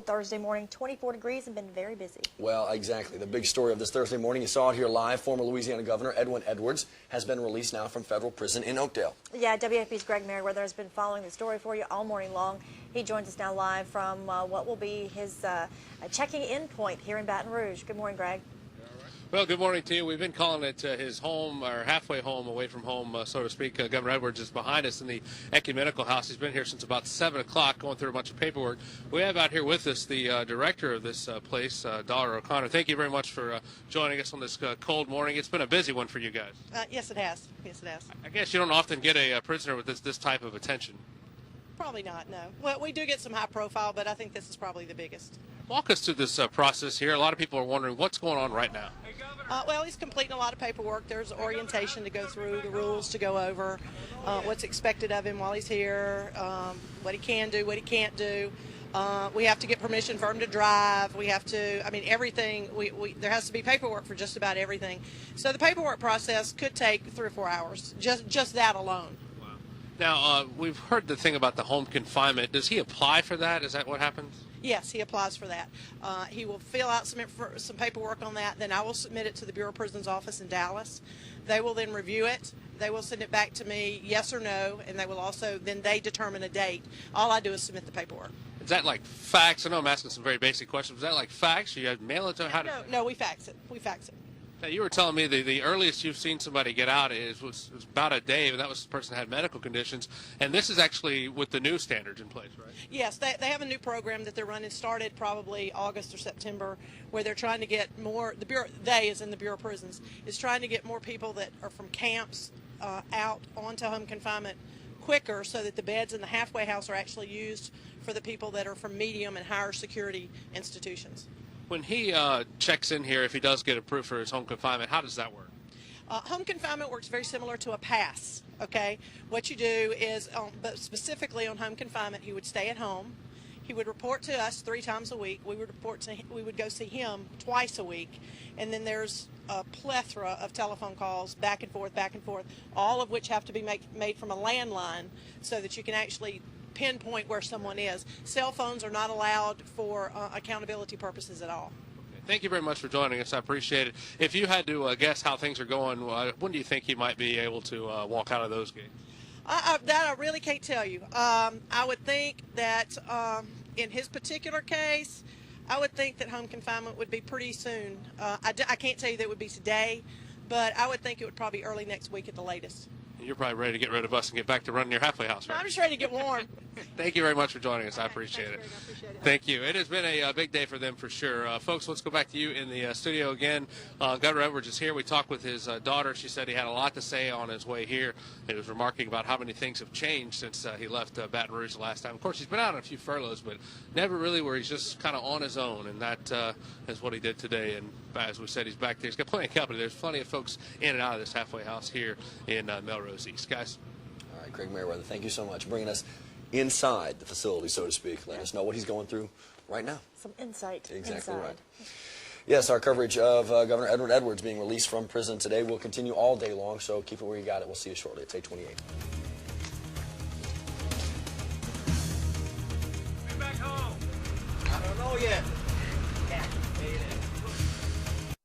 Thursday morning, 24 degrees and been very busy. Well, exactly. The big story of this Thursday morning, you saw it here live. Former Louisiana Governor Edwin+Edwards has been released now from federal prison in Oakdale. Yeah, WFP's Greg Meriwether has been following the story for you all morning long. He joins us now live from what will be his checking in point here in Baton Rouge. Good morning, Greg. Well, good morning to you. We've been calling it his home, or halfway home, away from home, so to speak. Governor Edwards is behind us in the ecumenical+house. He's been here since about 7 o'clock, going through a bunch of paperwork. We have out here with us the director of this place, Dollar O'Connor. Thank you very much for joining us on this cold morning. It's been a busy one for you guys. Yes, it has. Yes, it has. I guess you don't often get a prisoner with this type of attention. Probably not, no. Well, we do get some high profile, but I think this is probably the biggest. Walk us through this process here. A lot of people are wondering what's going on right now. Well, he's completing a lot of paperwork. There's orientation to go through, the rules to go over, what's expected of him while he's here, what he can do, what he can't do. We have to get permission for him to drive. We have to, I mean, everything. There has to be paperwork for just about everything. So the paperwork process could take 3 or 4 hours, just that alone. Wow. Now, we've heard the thing about the home confinement. Does he apply for that? Is that what happens? Yes, he applies for that. He will fill out some paperwork on that. Then I will submit it to the Bureau of Prisons office in Dallas. They will then review it. They will send it back to me, yes or no, and they will also, then they determine a date. All I do is submit the paperwork. Is that like fax? I know I'm asking some very basic questions. Is that like fax? You mail it to how? No, we fax it. We fax it. Now, you were telling me the earliest you've seen somebody get out was about a day, and that was the person that had medical conditions. And this is actually with the new standards in place, right? Yes, they have a new program that they're running, started probably August or September, where they're trying to get more, the Bureau, they is in the Bureau of Prisons, is trying to get more people that are from camps out onto home confinement quicker so that the beds in the halfway house are actually used for the people that are from medium and higher security institutions. When he checks in here, if he does get approved for his home confinement, how does that work? Home confinement works very similar to a pass, okay? What you do is, but specifically on home confinement, he would stay at home. He would report to us 3 times a week. We would go see him twice a week. And then there's a plethora of telephone calls back and forth, all of which have to be made from a landline so that you can actually pinpoint where someone is. Cell phones are not allowed for accountability purposes at all. Okay. Thank you very much for joining us. I appreciate it. If you had to guess how things are going, when do you think he might be able to walk out of those gates? That I really can't tell you. I would think that in his particular case, I would think that home confinement would be pretty soon. I can't tell you that it would be today, but I would think it would probably be early next week at the latest. You're probably ready to get rid of us and get back to running your halfway house, right? I'm just ready to get warm. Thank you very much for joining us. I appreciate it. Thank you. It has been a big day for them for sure. Folks, let's go back to you in the studio again. Governor Edwards is here. We talked with his daughter. She said he had a lot to say on his way here. He was remarking about how many things have changed since he left Baton Rouge the last time. Of course, he's been out on a few furloughs, but never really where he's just kind of on his own, and that is what he did today. And as we said, he's back there. He's got plenty of company. There's plenty of folks in and out of this halfway house here in Melrose East. Guys. All right, Greg Meriwether, thank you so much. Bringing us inside the facility, so to speak. Let us know what he's going through right now. Some insight. Exactly inside. Right. Yes, our coverage of Governor Edwin+Edwards being released from prison today will continue all day long, so keep it where you got it. We'll see you shortly. It's 8:28.